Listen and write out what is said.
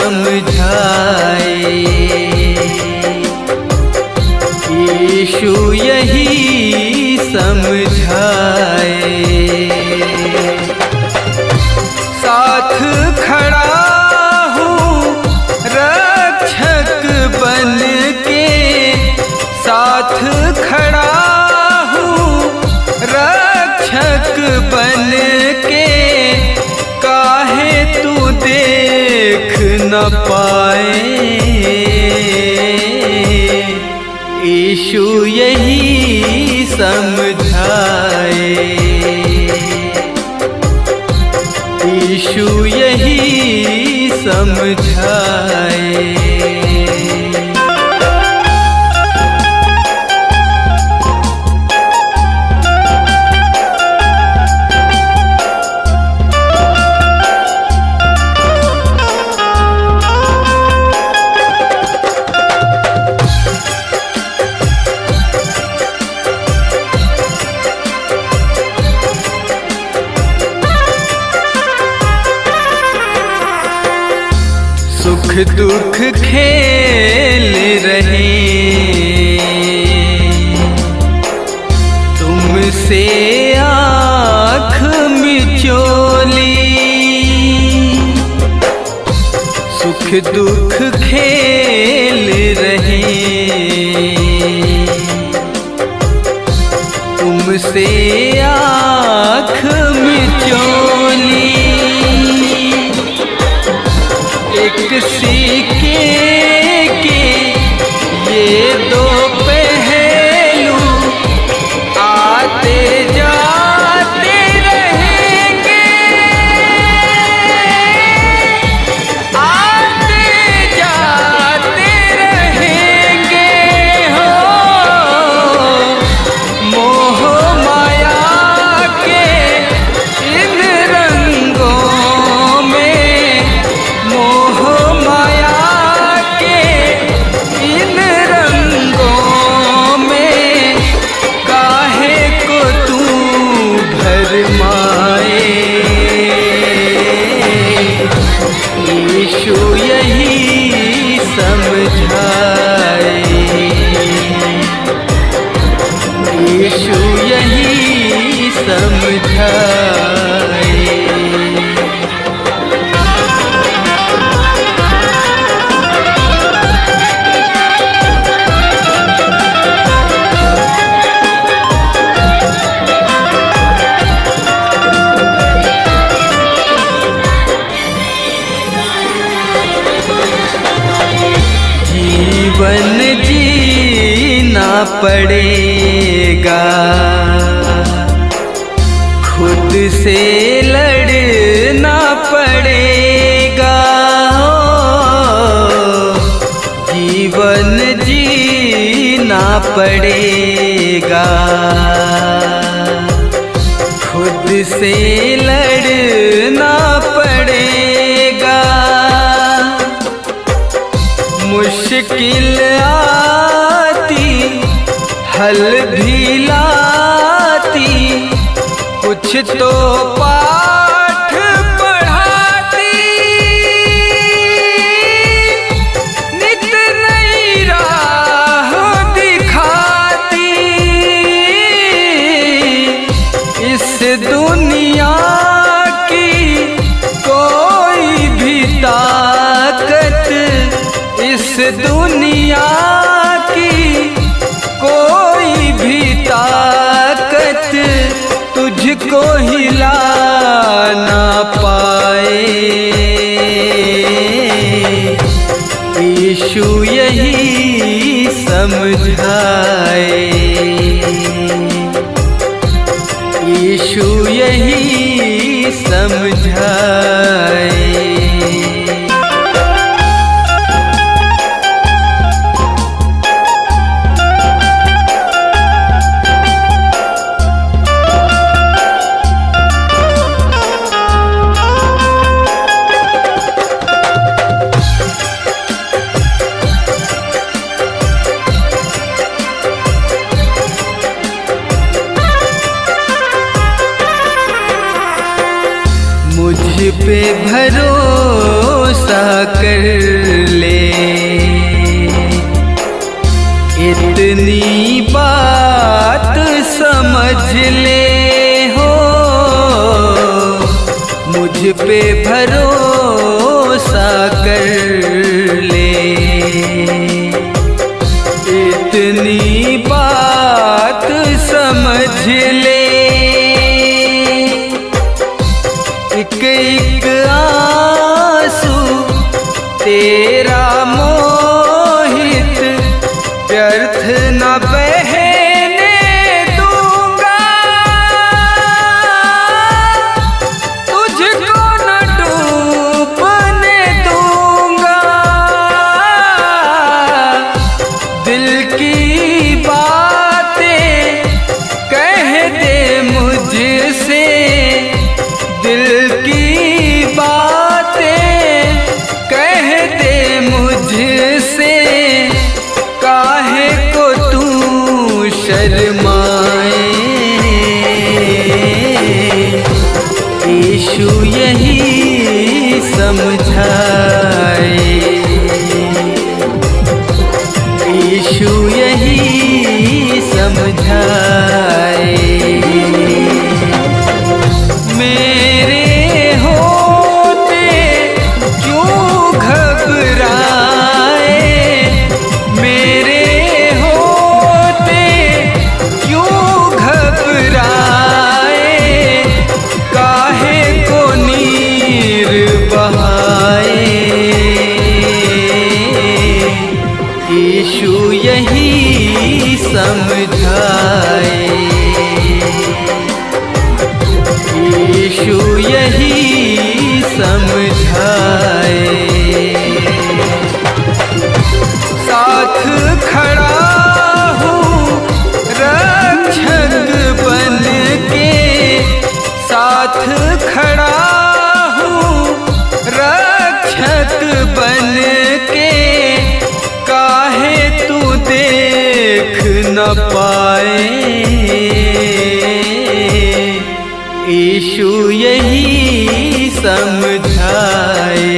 समझाए, यीशु यही समझाए। साथ खड़ा हूँ रक्षक बन के, साथ खड़ा हूँ रक्षक बन के, काहे तू देख न पाए। यीशु यही समझाए, यीशु यही समझाए। सुख दुख खेल रहे तुमसे आँख मिचोली, सुख दुख खेल रहे तुमसे आँख मिचोली। एक सिक्के के ये दो पहलू आते जाते रहेंगे, आते जाते रहेंगे। हो मोह माया के इन रंगों में, मोह माया के इन रंगों में, काहे को तू भरमाए। यीशु यही समझाए, यीशु यही समझाए। जीवन जीना पड़ेगा, खुद से लड़ना पड़ेगा। जीवन जीना पड़ेगा, खुद से लड़ना पड़ेगा। मुश्किल आती हल भी लाती, कुछ तो पाठ पढ़ाती, नित नई राह दिखाती। इस दुनिया की कोई भी ताकत, इस दुनिया की कोई भी ताकत तुझको हिला ना पाए। यीशु यही समझाए, यीशु यही समझाए। मुझ पे भरोसा भरोसा कर ले, इतनी बात समझ ले हो, मुझ पे भरोसा कर ले, इतनी बात समझ ले। एक एक आंसू तेरा मोहित व्यर्थ न बहने दूंगा, तुझको न डूबने दूंगा। दिल की बातें कह दे मुझसे, दिल की बातें कह दे मुझसे, काहे को तू शर्माए। यीशु यही समझाए, यीशु यही समझाए। मेरे होते क्यों घबराए, मेरे होते क्यों घबराए, काहे को नीर बहाए। यीशु यही समझाए, यीशु यही समझाए। साथ खड़ा हूँ रक्षक बन के, साथ खड़ा हूँ रक्षक बन के, काहे तू देख न पाए। यीशु यही समझाए।